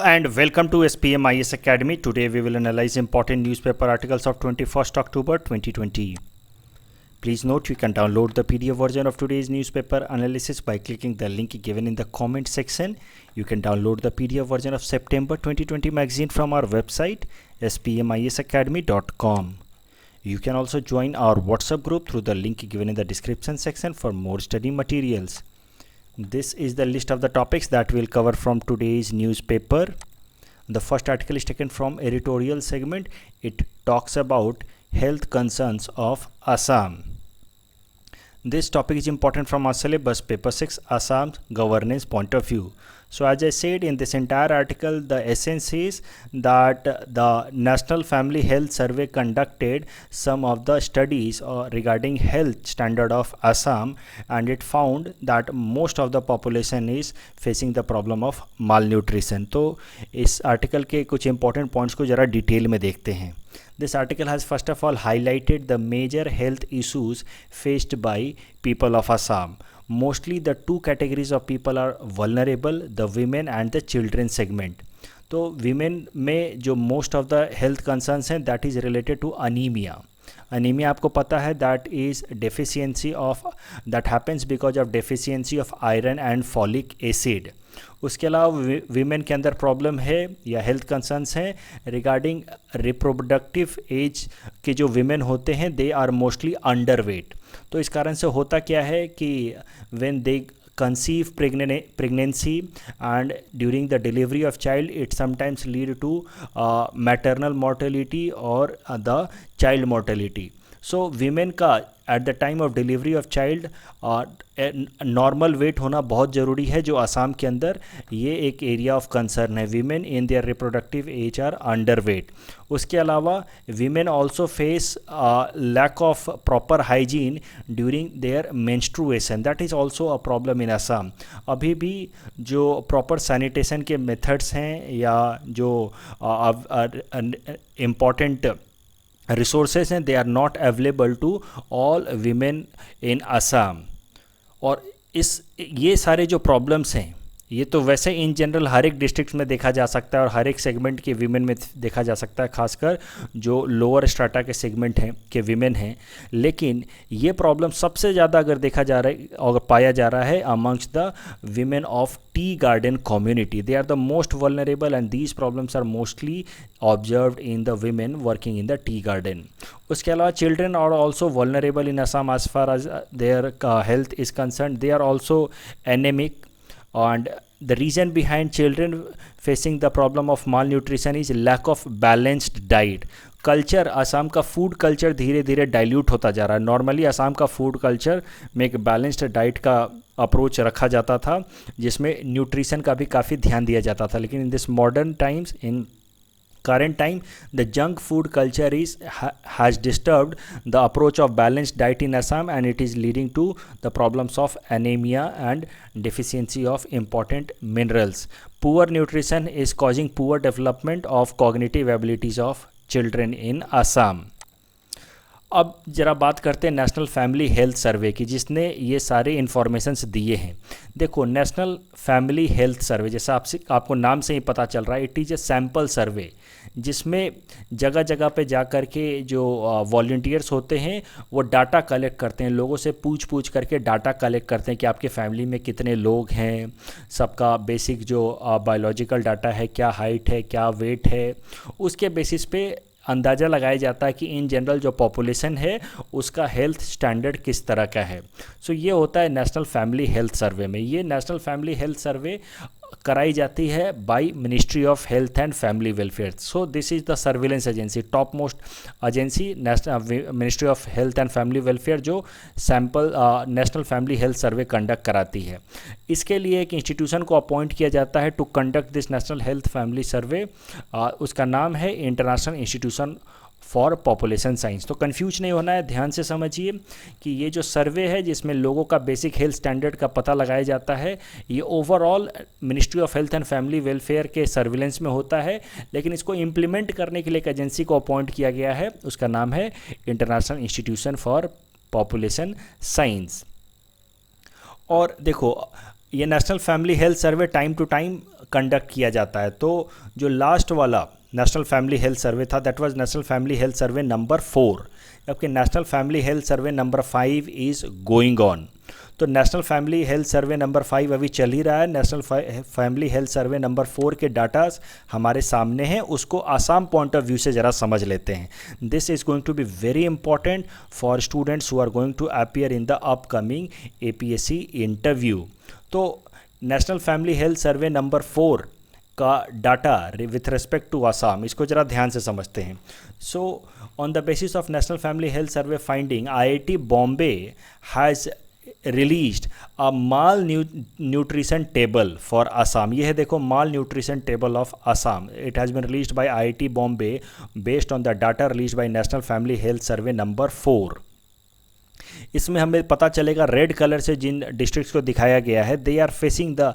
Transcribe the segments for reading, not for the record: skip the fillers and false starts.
and welcome to SPMIS Academy. Today we will analyze important newspaper articles of 21st October 2020. Please note you can download the PDF version of today's newspaper analysis by clicking the link given in the comment section. You can download the PDF version of September 2020 magazine from our website spmisacademy.com. You can also join our WhatsApp group through the link given in the description section for more study materials. This is the list of the topics that we'll cover from today's newspaper. The first article is taken from editorial segment. It talks about health concerns of Assam. This topic is important from our syllabus paper 6 Assam's governance point of view. So as I said in this entire article, the essence is that the National Family Health Survey conducted some of the studies regarding health standard of Assam, and it found that most of the population is facing the problem of malnutrition. तो इस article के कुछ important points को ज़रा detail में देखते हैं. This article has first of all highlighted the major health issues faced by people of Assam. Mostly the two categories of people are vulnerable, the women and the children segment. तो women में जो most of the health concerns हैं that is related to anemia. Anemia आपको पता है that is deficiency of that happens because of deficiency of iron and folic acid. उसके अलावा women के अंदर प्रॉब्लम है या हेल्थ कंसर्न्स हैं रिगार्डिंग रिप्रोडक्टिव एज के जो वीमेन होते हैं they are mostly underweight. तो इस कारण से होता क्या है कि when they conceive pregnancy and during the delivery of child it sometimes lead to maternal mortality or the child mortality. So women का at the time of delivery of child normal weight होना बहुत ज़रूरी है, जो आसाम के अंदर ये एक एरिया ऑफ कंसर्न है. Women in their reproductive age are underweight. उसके अलावा women also face lack of proper hygiene during their menstruation. That is also a problem in Assam. अभी भी जो प्रॉपर सैनिटेशन के मेथड्स हैं या जो इम्पॉर्टेंट रिसोर्सेज हैं they are not available to all women in Assam. और ये सारे जो प्रॉब्लम्स हैं ये तो वैसे इन जनरल हर एक डिस्ट्रिक्ट में देखा जा सकता है और हर एक सेगमेंट के वीमेन में देखा जा सकता है, खासकर जो लोअर स्ट्राटा के सेगमेंट हैं के वीमेन हैं. लेकिन ये प्रॉब्लम सबसे ज़्यादा अगर देखा जा रहा है और पाया जा रहा है amongst the women of tea garden community. They are the most vulnerable and these problems are mostly observed in the women working in the tea garden. उसके अलावा children are also vulnerable in Assam as far as their health is concern. They are also anaemic. And the reason behind children facing the problem of malnutrition is lack of balanced diet. Culture Assam का food culture धीरे धीरे dilute होता जा रहा है. Normally Assam का food culture में एक बैलेंस्ड डाइट का अप्रोच रखा जाता था जिसमें न्यूट्रिशन का भी काफ़ी ध्यान दिया जाता था. लेकिन in this modern times in current time the junk food culture has disturbed the approach of balanced diet in Assam, and it is leading to the problems of anemia and deficiency of important minerals. Poor nutrition is causing poor development of cognitive abilities of children in Assam. अब ज़रा बात करते हैं national family health सर्वे की, जिसने ये सारे informations दिए हैं. देखो, नेशनल फैमिली हेल्थ सर्वे जैसा आपको नाम से ही पता चल रहा है, इट इज़ ए सैम्पल सर्वे जिसमें जगह जगह पे जा कर के जो वॉलंटियर्स होते हैं वो डाटा कलेक्ट करते हैं. लोगों से पूछ करके डाटा कलेक्ट करते हैं कि आपके फैमिली में कितने लोग हैं, सबका बेसिक जो बायोलॉजिकल डाटा है, क्या हाइट है, क्या वेट है. उसके बेसिस पे अंदाज़ा लगाया जाता है कि इन जनरल जो पॉपुलेशन है उसका हेल्थ स्टैंडर्ड किस तरह का है. सो ये होता है नेशनल फैमिली हेल्थ सर्वे में. ये नेशनल फैमिली हेल्थ सर्वे कराई जाती है by ministry of health and family welfare. So this is the surveillance agency, top most agency national ministry of health and family welfare जो sample national family health survey conduct कराती है. इसके लिए एक institution को अपॉइंट किया जाता है to conduct this national health family survey. उसका नाम है international institution for population science. तो कंफ्यूज नहीं होना है, ध्यान से समझिए कि ये जो सर्वे है जिसमें लोगों का बेसिक हेल्थ स्टैंडर्ड का पता लगाया जाता है, ये overall ministry of health and family welfare के सर्विलेंस में होता है. लेकिन इसको इम्प्लीमेंट करने के लिए एक एजेंसी को अपॉइंट किया गया है, उसका नाम है international institution for population science. और देखो, ये national family health survey time to time conduct किया जाता है। तो जो लास्ट वाला नेशनल फैमिली हेल्थ सर्वे था, that was national family health survey number 4, जबकि national family health survey number 5 is going on. तो national family health survey number 5 अभी चल ही रहा है। National family health survey number 4 के डाटाज हमारे सामने हैं, उसको आसाम पॉइंट ऑफ व्यू से ज़रा समझ लेते हैं। This is going to be very important for students who are going to appear in the upcoming APSC interview. तो national family health survey number 4 का data with respect to Assam, इसको ज़रा ध्यान से समझते हैं। So on the basis of national family health survey finding, IIT Bombay has released a malnutrition table for Assam। ये है देखो malnutrition table of Assam। It has been released by IIT Bombay based on the data released by National Family Health Survey number 4। इसमें हमें पता चलेगा red colour से जिन districts को दिखाया गया है, they are facing the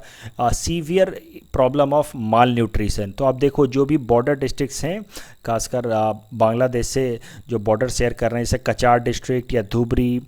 severe problem of malnutrition. तो आप देखो जो भी बॉर्डर डिस्ट्रिक्ट्स हैं, खासकर बांग्लादेश से जो बॉर्डर शेयर कर रहे हैं, जैसे कचार डिस्ट्रिक्ट या Dhubri,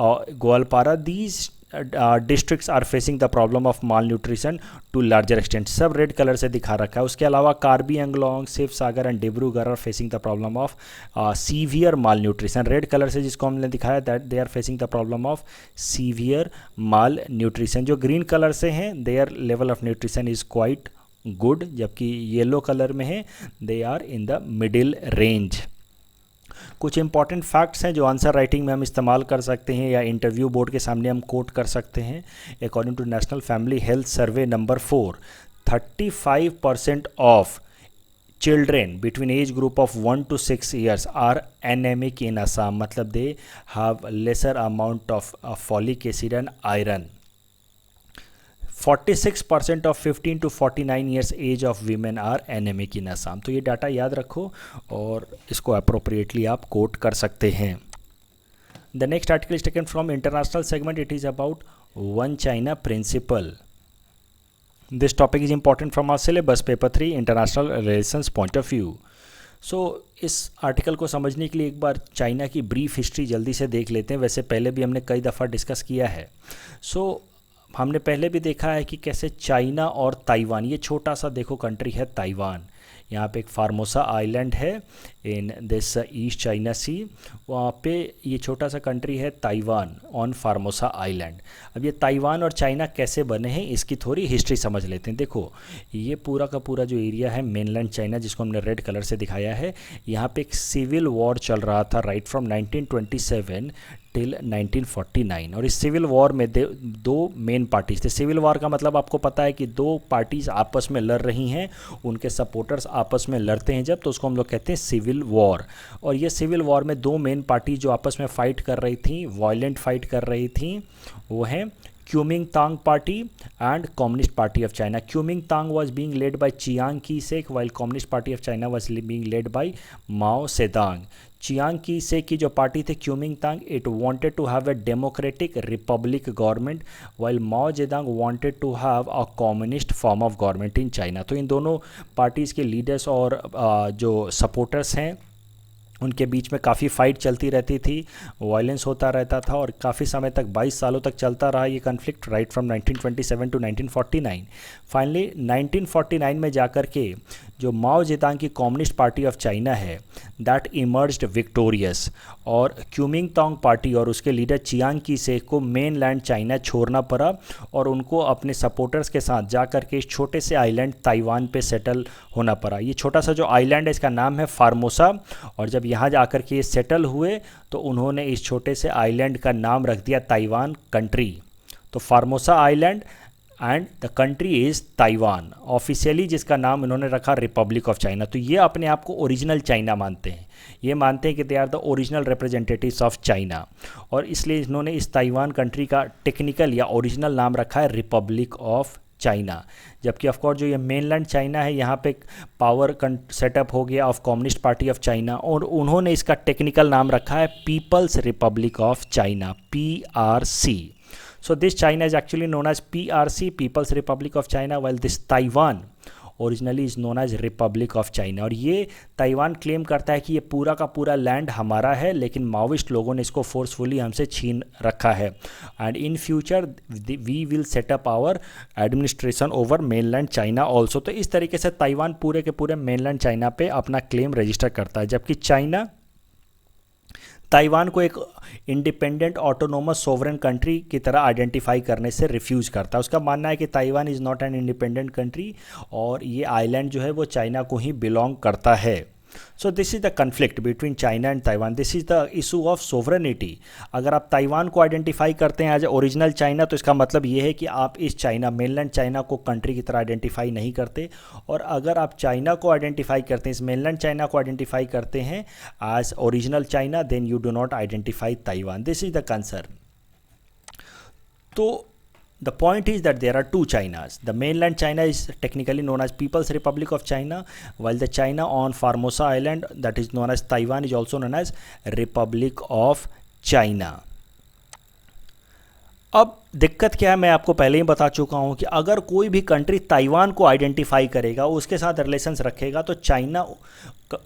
Goalpara, these districts are facing the problem of malnutrition to larger extent. सब रेड कलर से दिखा रखा है। उसके अलावा Karbi Anglong, Sivasagar and Dibrugarh are facing the problem of severe malnutrition. Red colour से जिसको हमने दिखाया that they are facing the problem of severe malnutrition. जो ग्रीन कलर से हैं, their level of nutrition is quite good, जबकि yellow colour में है they are in the middle range. कुछ इंपॉर्टेंट फैक्ट्स हैं जो आंसर राइटिंग में हम इस्तेमाल कर सकते हैं या इंटरव्यू बोर्ड के सामने हम कोट कर सकते हैं। According to national family health survey number 4, 35% of children between age group of 1 to 6 years are anaemic in Assam, मतलब they have lesser amount of folic acid and iron. 46% of 15 to 49 years age of women are anaemic in Assam. तो ये data याद रखो और इसको appropriately आप coat कर सकते हैं। The next article is taken from international segment. It is about one China principle. This topic is important from our syllabus paper 3 international relations point of view. So इस article को समझने के लिए एक बार चाइना की ब्रीफ हिस्ट्री जल्दी से देख लेते हैं। वैसे पहले भी हमने कई दफ़ा डिस्कस किया है। हमने पहले भी देखा है कि कैसे चाइना और ताइवान, ये छोटा सा देखो कंट्री है ताइवान, यहाँ पे एक फार्मोसा आइलैंड है इन दिस ईस्ट चाइना सी, वहाँ पे ये छोटा सा कंट्री है ताइवान ऑन फार्मोसा आइलैंड। अब ये ताइवान और चाइना कैसे बने हैं इसकी थोड़ी हिस्ट्री समझ लेते हैं। देखो ये पूरा का पूरा जो एरिया है मेनलैंड चाइना, जिसको हमने रेड कलर से दिखाया है, यहाँ पे एक सिविल वॉर चल रहा था राइट फ्रॉम 1927 टिल 1949। और इस सिविल वॉर में दो मेन पार्टीज थे। सिविल वॉर का मतलब आपको पता है कि दो पार्टीज आपस में लड़ रही हैं, उनके सपोर्टर्स आपस में लड़ते हैं जब, तो उसको हम लोग कहते हैं सिविल वॉर। और ये सिविल वॉर में दो मेन पार्टी जो आपस में फ़ाइट कर रही थी, वायलेंट फाइट कर रही थी, वो हैं Kuomintang party and communist party of China. Kuomintang was being led by Chiang Kai Shek while communist party of China was being led by Mao Zedong. Chiang Kai Shek की जो पार्टी थी Kuomintang, it wanted to have a democratic republic government while Mao Zedong wanted to have a communist form of government in China. तो इन दोनों parties के leaders और जो सपोर्टर्स हैं उनके बीच में काफ़ी फ़ाइट चलती रहती थी, वायलेंस होता रहता था और काफ़ी समय तक 22 सालों तक चलता रहा ये conflict right from 1927 to 1949। Finally 1949 में जाकर के जो माओ जेदांग की कम्युनिस्ट पार्टी ऑफ चाइना है दैट इमर्ज्ड विक्टोरियस, और क्यूमिंगतांग पार्टी और उसके लीडर चियांग की शेक को मेन लैंड चाइना छोड़ना पड़ा और उनको अपने सपोर्टर्स के साथ जाकर के इस छोटे से आइलैंड ताइवान पे सेटल होना पड़ा। ये छोटा सा जो आइलैंड है इसका नाम है फार्मोसा, और जब यहाँ जाकर के ये सेटल हुए तो उन्होंने इस छोटे से आइलैंड का नाम रख दिया ताइवान कंट्री। तो Formosa island and the country is Taiwan, officially जिसका नाम इन्होंने रखा रिपब्लिक ऑफ चाइना। तो ये अपने आप को ओरिजिनल चाइना मानते हैं, ये मानते हैं कि they are the original representatives of China, और इसलिए इन्होंने इस ताइवान कंट्री का टेक्निकल या ओरिजिनल नाम रखा है रिपब्लिक ऑफ चाइना। जबकि ऑफकोर्स जो ये मेनलैंड चाइना है यहाँ पे पावर सेटअप हो गया of Communist party of China, और उन्होंने इसका टेक्निकल नाम रखा है People's Republic of China, PRC। So this China is actually known as PRC, People's Republic of China, while this Taiwan originally is known as Republic of China. और ये Taiwan claim करता है कि ये पूरा का पूरा लैंड हमारा है, लेकिन माओइस्ट लोगों ने इसको फोर्सफुली हमसे छीन रखा है। And in future we will set up our administration over mainland China also. तो इस तरीके से ताइवान पूरे के पूरे मेनलैंड चाइना पे अपना क्लेम रजिस्टर करता है, जबकि चाइना ताइवान को एक इंडिपेंडेंट ऑटोनोमस सोवरेन कंट्री की तरह आइडेंटिफाई करने से रिफ्यूज़ करता है। उसका मानना है कि Taiwan is not an independent country और ये आइलैंड जो है वो चाइना को ही बिलोंग करता है। So this is the conflict between China and Taiwan, this is the issue of sovereignty. अगर आप ताइवान को आइडेंटिफाई करते हैं एज ओरिजिनल चाइना, तो इसका मतलब ये है कि आप इस चाइना मेनलैंड चाइना को कंट्री की तरह आइडेंटिफाई नहीं करते। और अगर आप चाइना को आइडेंटिफाई करते हैं, इस मेनलैंड चाइना को आइडेंटिफाई करते हैं as original China, then you do not identify Taiwan. This is the concern. तो the point is that there are two Chinas. The mainland China is technically known as People's Republic of China, while the China on Formosa Island, that is known as Taiwan, is also known as Republic of China. अब दिक्कत क्या है, मैं आपको पहले ही बता चुका हूँ कि अगर कोई भी कंट्री ताइवान को आइडेंटिफाई करेगा, उसके साथ रिलेशंस रखेगा, तो चाइना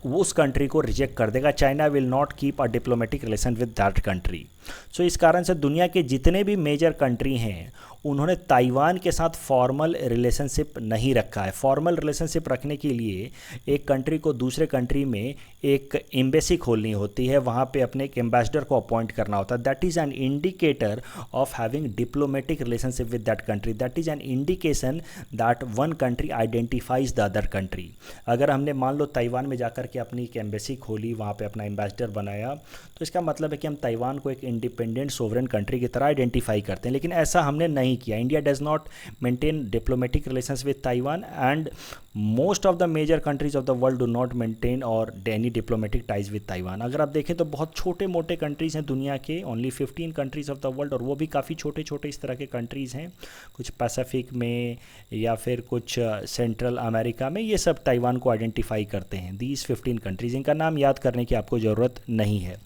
उस कंट्री को रिजेक्ट कर देगा। China will not keep a diplomatic relation with that country. So इस कारण से दुनिया के जितने भी मेजर कंट्री हैं उन्होंने ताइवान के साथ फॉर्मल रिलेशनशिप नहीं रखा है। फॉर्मल रिलेशनशिप रखने के लिए एक कंट्री को दूसरे कंट्री में एक एम्बेसी खोलनी होती है, वहाँ पे अपने एक एम्बेसडर को अपॉइंट करना होता है। That is an indicator of having diplomatic relationship with that country. That is an indication that one country identifies the other country. अगर हमने मान लो ताइवान में जाकर के अपनी एक एम्बेसी खोली, वहाँ पे अपना एम्बेसडर बनाया, तो इसका मतलब है कि हम ताइवान को एक इंडिपेंडेंट सोवरेन कंट्री की तरह आइडेंटिफाई करते हैं। लेकिन ऐसा हमने नहीं किया। India does not maintain diplomatic relations with Taiwan and most of the major countries of the world do not maintain और any diplomatic ties with Taiwan. अगर आप देखें तो बहुत छोटे मोटे कंट्रीज़ हैं दुनिया के, only 15 countries of the world, और वो भी काफ़ी छोटे छोटे इस तरह के कंट्रीज़ हैं, कुछ पैसिफिक में या फिर कुछ सेंट्रल अमेरिका में, ये सब ताइवान को आइडेंटिफाई करते हैं। दीज 15 कंट्रीज़, इनका नाम याद करने की आपको ज़रूरत नहीं है।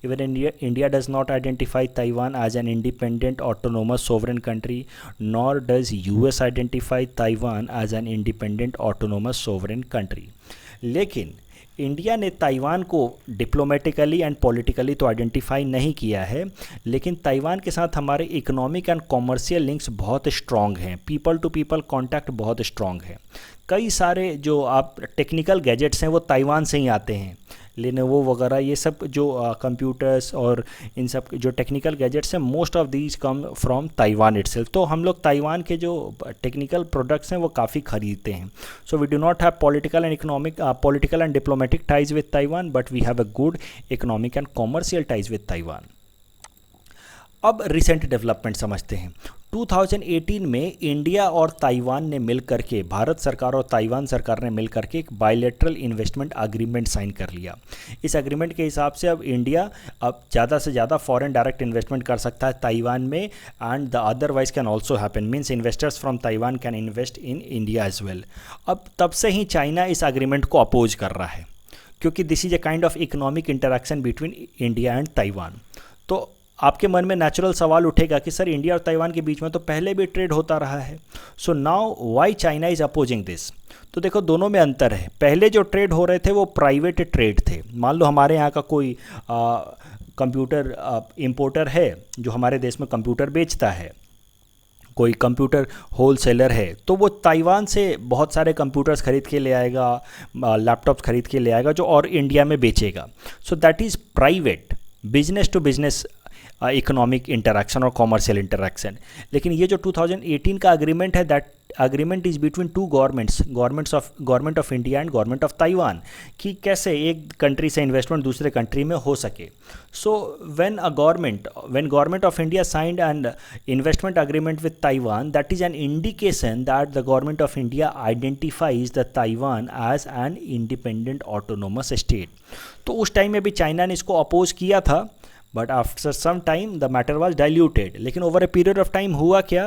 Even India does not identify Taiwan as an independent autonomous sovereign country, nor does US identify Taiwan as an independent autonomous sovereign country. लेकिन इंडिया ने ताइवान को डिप्लोमेटिकली एंड पॉलिटिकली तो आइडेंटिफाई नहीं किया है, लेकिन ताइवान के साथ हमारे इकोनॉमिक एंड कॉमर्शियल लिंक्स बहुत स्ट्रॉन्ग हैं, पीपल टू पीपल कॉन्टैक्ट बहुत स्ट्रॉन्ग है। कई सारे जो आप टेक्निकल गैजेट्स हैं वो ताइवान से ही आते हैं, लेनोवो वगैरह, ये सब जो कंप्यूटर्स और इन सब जो टेक्निकल गैजेट्स हैं, most of these come from Taiwan itself. तो हम लोग ताइवान के जो टेक्निकल प्रोडक्ट्स हैं वो काफ़ी खरीदते हैं। So we do not have political and diplomatic ties with Taiwan, but we have a good economic and commercial ties with Taiwan. अब रिसेंट डेवलपमेंट समझते हैं। 2018 में इंडिया और ताइवान ने मिलकर के, भारत सरकार और ताइवान सरकार ने मिलकर के एक बायलैटरल इन्वेस्टमेंट एग्रीमेंट साइन कर लिया। इस एग्रीमेंट के हिसाब से अब इंडिया अब ज़्यादा से ज़्यादा फॉरेन डायरेक्ट इन्वेस्टमेंट कर सकता है ताइवान में, and the otherwise can also happen, means investors from Taiwan can invest in India as well. अब तब से ही चाइना इस एग्रीमेंट को अपोज कर रहा है, क्योंकि this is a kind of economic interaction between India and Taiwan. तो आपके मन में नेचुरल सवाल उठेगा कि सर इंडिया और ताइवान के बीच में तो पहले भी ट्रेड होता रहा है, so now why China is opposing this. तो देखो दोनों में अंतर है। पहले जो ट्रेड हो रहे थे वो प्राइवेट ट्रेड थे। मान लो हमारे यहाँ का कोई कंप्यूटर इंपोर्टर है जो हमारे देश में कंप्यूटर बेचता है, कोई कंप्यूटर होल सेलर है, तो वो ताइवान से बहुत सारे कंप्यूटर्स खरीद के ले आएगा, लैपटॉप्स खरीद के ले आएगा जो और इंडिया में बेचेगा। So that is private business to business economic interaction और कॉमर्शियल इंटरेक्शन। लेकिन ये जो 2018 का एग्रीमेंट है, that agreement is between two government of India and government of Taiwan, कि कैसे एक कंट्री से इन्वेस्टमेंट दूसरे कंट्री में हो सके। So when government of India signed an investment agreement with Taiwan, that is an indication that the government of India identifies the Taiwan as an independent autonomous state. तो उस time में भी China ने इसको oppose किया था, but after some time the matter was diluted. लेकिन over a period of time हुआ क्या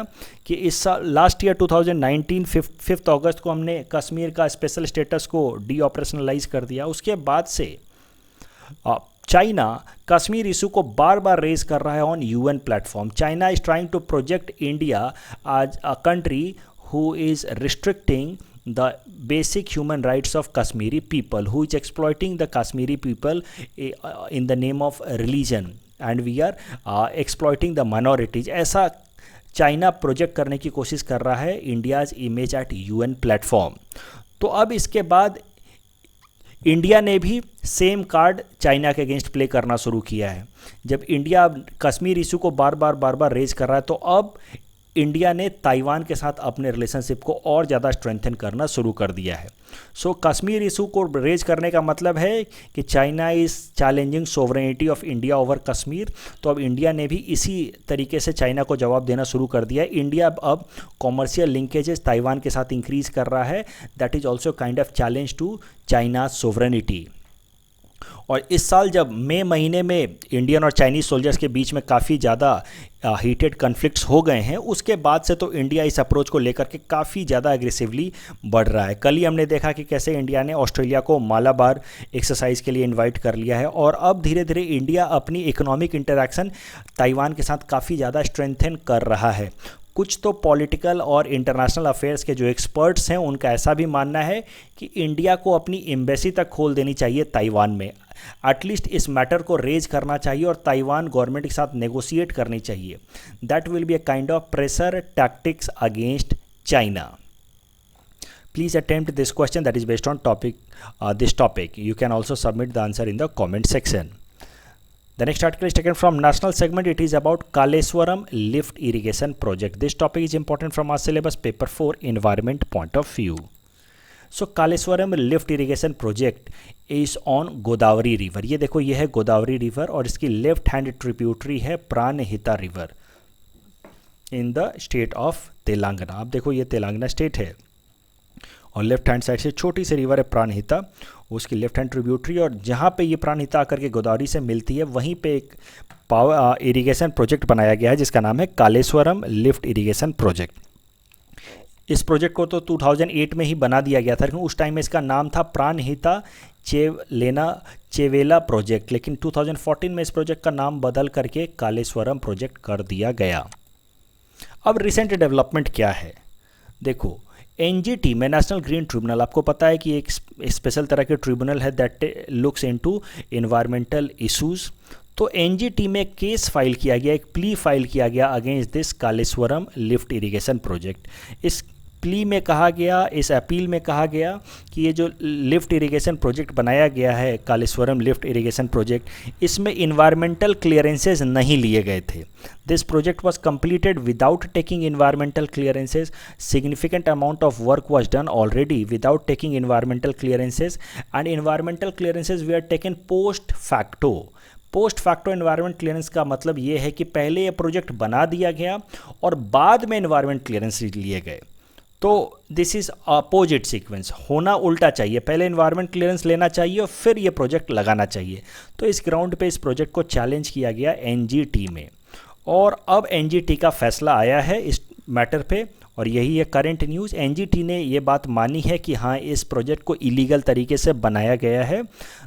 कि इस साल लास्ट ईयर 2019 5 अगस्त को हमने कश्मीर का स्पेशल स्टेटस को डी ऑपरेशनलाइज कर दिया। उसके बाद से चाइना कश्मीर इशू को बार बार रेज कर रहा है on UN platform. China is trying to project India as a country who is restricting the basic human rights of Kashmiri people, who is exploiting the Kashmiri people in the name of religion, and we are exploiting the minorities. ऐसा China project करने की कोशिश कर रहा है India's image at UN platform. तो अब इसके बाद इंडिया ने भी सेम कार्ड चाइना के अगेंस्ट प्ले करना शुरू किया है। जब इंडिया कश्मीर इशू को बार बार रेज कर रहा है, तो अब इंडिया ने ताइवान के साथ अपने रिलेशनशिप को और ज़्यादा स्ट्रेंथन करना शुरू कर दिया है। सो कश्मीर इशू को रेज करने का मतलब है कि China is challenging sovereignty of India over Kashmir. तो अब इंडिया ने भी इसी तरीके से चाइना को जवाब देना शुरू कर दिया है। इंडिया अब कॉमर्शियल लिंकेजेस ताइवान के साथ इंक्रीज कर रहा है। That is also kind of challenge to China sovereignty. और इस साल जब मई महीने में इंडियन और चाइनीज़ सोल्जर्स के बीच में काफ़ी ज़्यादा हीटेड कन्फ्लिक्ट्स हो गए हैं, उसके बाद से तो इंडिया इस अप्रोच को लेकर के काफ़ी ज़्यादा एग्रेसिवली बढ़ रहा है। कल ही हमने देखा कि कैसे इंडिया ने ऑस्ट्रेलिया को मालाबार एक्सरसाइज के लिए इनवाइट कर लिया है, और अब धीरे धीरे इंडिया अपनी इकोनॉमिक इंटरैक्शन ताइवान के साथ काफ़ी ज़्यादा स्ट्रेंथन कर रहा है। कुछ तो पॉलिटिकल और इंटरनेशनल अफेयर्स के जो एक्सपर्ट्स हैं, उनका ऐसा भी मानना है कि इंडिया को अपनी एम्बेसी तक खोल देनी चाहिए ताइवान में। एटलीस्ट इस मैटर को रेज करना चाहिए और ताइवान गवर्नमेंट के साथ नेगोशिएट करनी चाहिए। That will be a kind of pressure tactics against China. Please attempt this question that is based on this topic. You can also submit the answer in the comment section. The next article is taken from national segment. It is about Kaleswaram lift irrigation project. This topic is important from our syllabus paper 4 environment point of view. So Kaleswaram lift irrigation project is on Godavari river. ये देखो, ये है Godavari river और इसकी left hand tributary है Pranhita river in the state of Telangana. आप देखो, ये तेलंगाना स्टेट है और लेफ्ट हैंड साइड से छोटी सी रिवर है प्राणहिता, उसकी लेफ्ट हैंड ट्रिब्यूटरी। और जहाँ पे ये प्राणहिता आकर के गोदावरी से मिलती है, वहीं पे एक पावर इरिगेशन प्रोजेक्ट बनाया गया है जिसका नाम है कालेश्वरम लिफ्ट इरिगेशन प्रोजेक्ट। इस प्रोजेक्ट को तो 2008 में ही बना दिया गया था, लेकिन उस टाइम में इसका नाम था प्राणहिता चेवेला प्रोजेक्ट, लेकिन 2014 में इस प्रोजेक्ट का नाम बदल करके कालेश्वरम प्रोजेक्ट कर दिया गया। अब रिसेंट डेवलपमेंट क्या है, देखो एनजीटी में नेशनल ग्रीन ट्रिब्यूनल, आपको पता है कि एक स्पेशल तरह के ट्रिब्यूनल है that looks into environmental issues. तो एनजीटी में केस फाइल किया गया, एक प्ली फाइल किया गया against this Kaleshwaram lift irrigation project. इस प्ली में कहा गया, इस अपील में कहा गया कि ये जो लिफ्ट इरिगेशन प्रोजेक्ट बनाया गया है कालेश्वरम लिफ्ट इरिगेशन प्रोजेक्ट, इसमें इन्वायरमेंटल क्लियरेंसेज नहीं लिए गए थे। This project was completed without taking environmental clearances. Significant amount of work was done already without taking environmental clearances, and environmental clearances were taken post facto. Post facto environment clearance का मतलब ये है कि पहले ये प्रोजेक्ट बना दिया गया और बाद में एनवायरनमेंट क्लियरेंस लिए गए। तो दिस इज़ अपोजिट सीक्वेंस, होना उल्टा चाहिए, पहले एनवायरनमेंट क्लियरेंस लेना चाहिए और फिर ये प्रोजेक्ट लगाना चाहिए। तो इस ग्राउंड पे इस प्रोजेक्ट को चैलेंज किया गया एनजीटी में, और अब एनजीटी का फैसला आया है इस मैटर पे, और यही है करंट न्यूज़। एनजीटी ने ये बात मानी है कि हाँ, इस प्रोजेक्ट को इलीगल तरीके से बनाया गया है।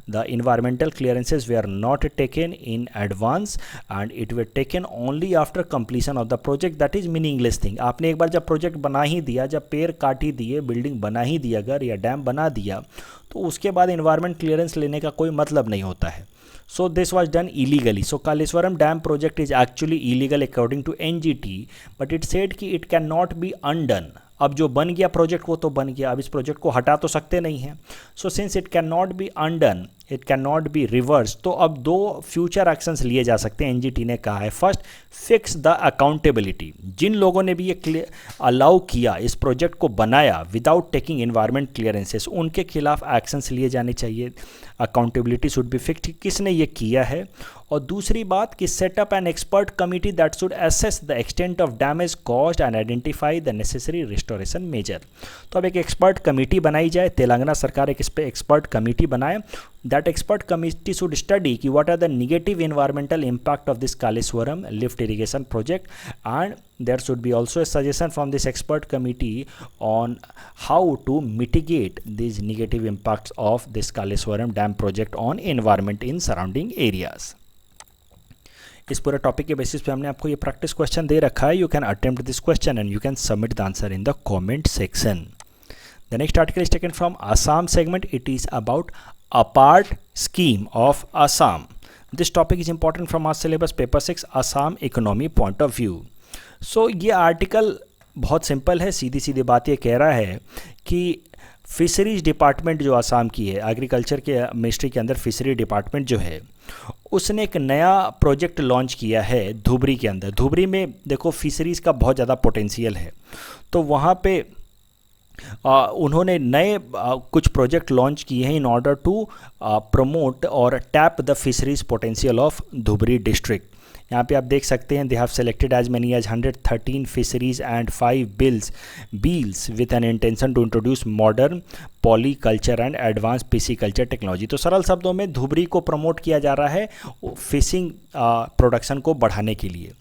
The environmental clearances they are not taken in advance and it were taken only after completion of the project. That is meaningless thing. आपने एक बार जब प्रोजेक्ट बना ही दिया, जब पेड़ काट ही दिए, बिल्डिंग बना ही दिया, घर या डैम बना दिया, तो उसके बाद इन्वायरमेंट क्लियरेंस लेने का कोई मतलब नहीं होता है। So this was done illegally. So Kaleswaram Dam project is actually illegal according to NGT, but it said कि it cannot be undone. अब जो बन गया प्रोजेक्ट वो तो बन गया, अब इस प्रोजेक्ट को हटा तो सकते नहीं हैं। So since it can not be undone, it can not be reverse, तो अब दो फ्यूचर एक्शंस लिए जा सकते हैं, एनजीटी ने कहा है। First, fix the accountability. जिन लोगों ने भी ये अलाउ किया, इस प्रोजेक्ट को बनाया विदाउट टेकिंग एनवायरमेंट क्लियरेंसेस, उनके खिलाफ एक्शंस लिए जाने चाहिए। अकाउंटेबिलिटी शुड बी फिक्स्ड, किसने ये किया है। और दूसरी बात कि set up an expert committee that should assess the extent of damage caused and identify the necessary restoration measure. तो अब एक एक्सपर्ट कमेटी बनाई जाए, तेलंगाना सरकार एक इस पर एक्सपर्ट कमेटी बनाए। That expert committee should study कि what are the negative environmental impact of this Kaleshwaram lift irrigation project, and there should be also a suggestion from this expert committee on how to mitigate these negative impacts of this Kaleswaram dam project on environment in surrounding areas. इस पूरे topic के basis पे हमने आपको ये practice question दे रखा है। You can attempt this question and you can submit the answer in the comment section. The next article is taken from Assam segment. It is about apart scheme of Assam. This topic is important from our syllabus paper 6 Assam economy point of view. So ये article बहुत simple है, सीधी सीधी बात ये कह रहा है कि fisheries department जो आसाम की है, एग्रीकल्चर के मिनिस्ट्री के अंदर फिशरी डिपार्टमेंट जो है, उसने एक नया प्रोजेक्ट लॉन्च किया है धुबरी के अंदर। धुबरी में देखो फिशरीज़ का बहुत ज़्यादा पोटेंशियल है, तो वहाँ पे उन्होंने नए कुछ प्रोजेक्ट लॉन्च किए हैं इन ऑर्डर टू प्रमोट और tap the fisheries potential of Dhubri district. यहाँ पे आप देख सकते हैं they have selected as many as 113 fisheries and 5 beels with an intention to introduce modern polyculture and advance pisciculture technology. तो सरल शब्दों में धुबरी को प्रमोट किया जा रहा है फिशिंग प्रोडक्शन को बढ़ाने के लिए।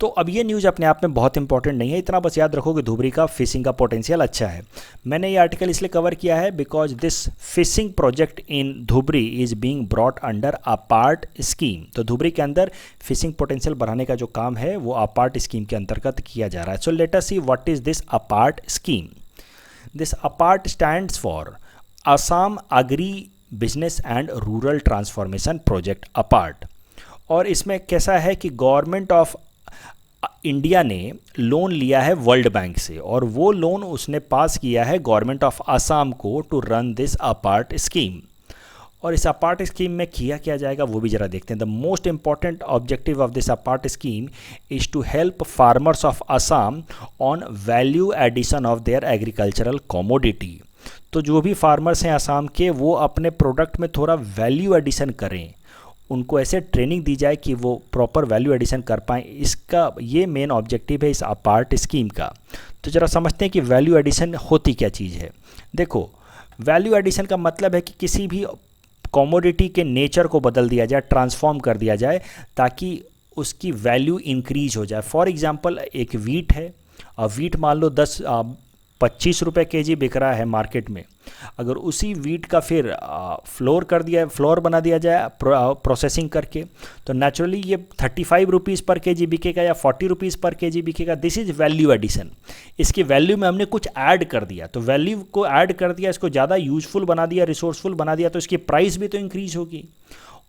तो अब ये न्यूज़ अपने आप में बहुत इंपॉर्टेंट नहीं है, इतना बस याद रखो कि धुबरी का फिशिंग का पोटेंशियल अच्छा है। मैंने ये आर्टिकल इसलिए कवर किया है because this fishing project in Dhubri is being brought under apart scheme. तो धुबरी के अंदर फिशिंग पोटेंशियल बढ़ाने का जो काम है वो अपार्ट स्कीम के अंतर्गत किया जा रहा है। So let us see what is this APART scheme. This apart stands for Assam agri business and rural transformation project apart. और इसमें कैसा है कि गवर्नमेंट ऑफ इंडिया ने लोन लिया है वर्ल्ड बैंक से, और वो लोन उसने पास किया है गवर्नमेंट ऑफ असम को to run this APART scheme. और इस अपार्ट स्कीम में किया जाएगा वो भी ज़रा देखते हैं। The most important objective of this APART scheme is to help farmers of Assam on value addition of their agricultural commodity. तो जो भी फार्मर्स हैं असम के, वो अपने प्रोडक्ट में थोड़ा वैल्यू एडिशन करें, उनको ऐसे ट्रेनिंग दी जाए कि वो प्रॉपर वैल्यू एडिशन कर पाएँ। इसका ये मेन ऑब्जेक्टिव है इस अपार्ट स्कीम का। तो ज़रा समझते हैं कि वैल्यू एडिशन होती क्या चीज़ है। देखो, वैल्यू एडिशन का मतलब है कि किसी भी कमोडिटी के नेचर को बदल दिया जाए, ट्रांसफॉर्म कर दिया जाए, ताकि उसकी वैल्यू इंक्रीज हो जाए। फॉर एग्जांपल एक वीट है, वीट मान लो 25 रुपये kg बिक रहा है मार्केट में। अगर उसी वीट का फिर फ्लोर बना दिया जाए प्रोसेसिंग करके, तो नेचुरली ये 35 रुपीज़ पर kg बिकेगा या 40 रुपीज़ पर kg बिकेगा। This is value addition. इसकी वैल्यू में हमने कुछ ऐड कर दिया, तो वैल्यू को ऐड कर दिया, इसको ज़्यादा यूजफुल बना दिया, रिसोर्सफुल बना दिया, तो इसकी प्राइस भी तो इंक्रीज होगी।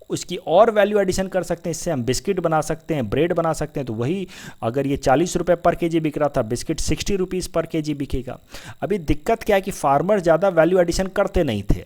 उसकी और वैल्यू एडिशन कर सकते हैं, इससे हम बिस्किट बना सकते हैं, ब्रेड बना सकते हैं। तो वही अगर ये 40 रुपये पर kg बिक रहा था, बिस्किट 60 रुपीज़ पर kg बिकेगा। अभी दिक्कत क्या है कि फार्मर ज़्यादा वैल्यू एडिशन करते नहीं थे।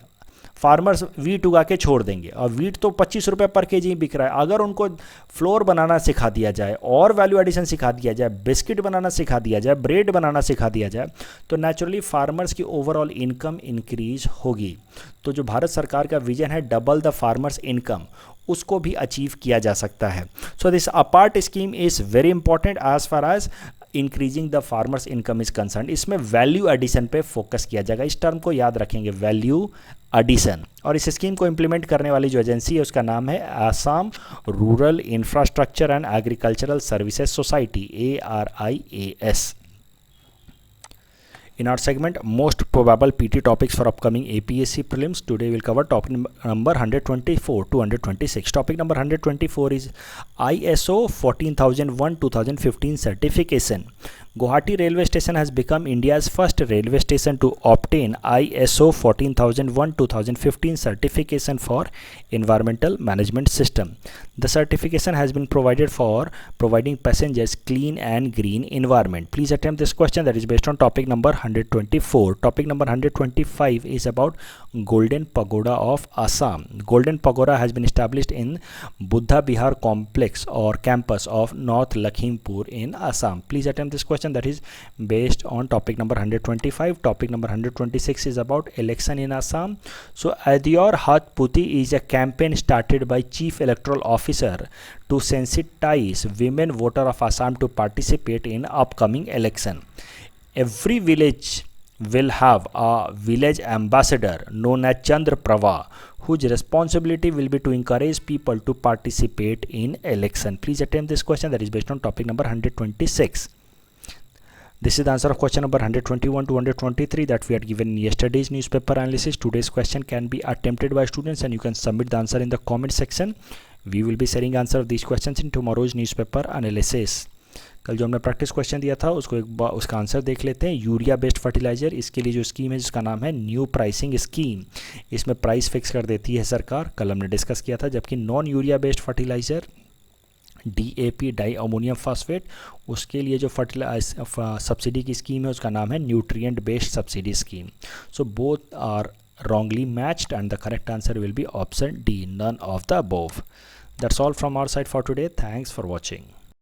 फार्मर्स वीट उगा के छोड़ देंगे, और वीट तो 25 रुपये पर kg बिक रहा है। अगर उनको फ्लोर बनाना सिखा दिया जाए और वैल्यू एडिशन सिखा दिया जाए, बिस्किट बनाना सिखा दिया जाए, ब्रेड बनाना सिखा दिया जाए, तो नेचुरली फार्मर्स की ओवरऑल इनकम इंक्रीज होगी। तो जो भारत सरकार का विजन है डबल द फार्मर्स इनकम, उसको भी अचीव किया जा सकता है। So this APART scheme is very important as far as increasing the farmers income is concern. इसमें वैल्यू एडिशन पे फोकस किया जाएगा। इस टर्म को याद रखेंगे, वैल्यू एडिशन। और इस स्कीम को इम्प्लीमेंट करने वाली जो एजेंसी है उसका नाम है Assam rural infrastructure and agricultural services society, ARIAS। In our segment, most probable PT topics for upcoming APSC prelims, today we'll cover topic number 124 to 126. Topic number 124 is ISO 14001-2015 certification. Guwahati railway station has become India's first railway station to obtain ISO 14001-2015 certification for environmental management system. The certification has been provided for providing passengers clean and green environment. Please attempt this question that is based on topic number 124. Topic number 125 is about Golden Pagoda of Assam. Golden Pagoda has been established in Buddha Bihar complex or campus of North Lakhimpur in Assam. Please attempt this question that is based on topic number 125. Topic number 126 is about election in Assam. So Adior Hath Puti is a campaign started by Chief Electoral Officer to sensitize women voter of Assam to participate in upcoming election. Every village will have a village ambassador known as Chandra Prava, whose responsibility will be to encourage people to participate in election. Please attempt this question that is based on topic number 126. This is the answer of question number 121 to 123 that we had given in yesterday's newspaper analysis. Today's question can be attempted by students and you can submit the answer in the comment section. We will be sharing answer of these questions in tomorrow's newspaper analysis. कल जो हमने practice question दिया था उसको एक बार उसका answer देख लेते हैं। यूरिया बेस्ड फर्टिलाइज़र, इसके लिए जो स्कीम है जिसका नाम है न्यू प्राइसिंग स्कीम, इसमें प्राइस फिक्स कर देती है सरकार, कल हमने डिस्कस किया था। जबकि non urea based fertiliser DAP di ammonium phosphate, उसके लिए जो सब्सिडी की स्कीम है उसका नाम है nutrient based subsidy scheme. So both are wrongly matched and the correct answer will be option D, none of the above. That's all from our side for today. Thanks for watching.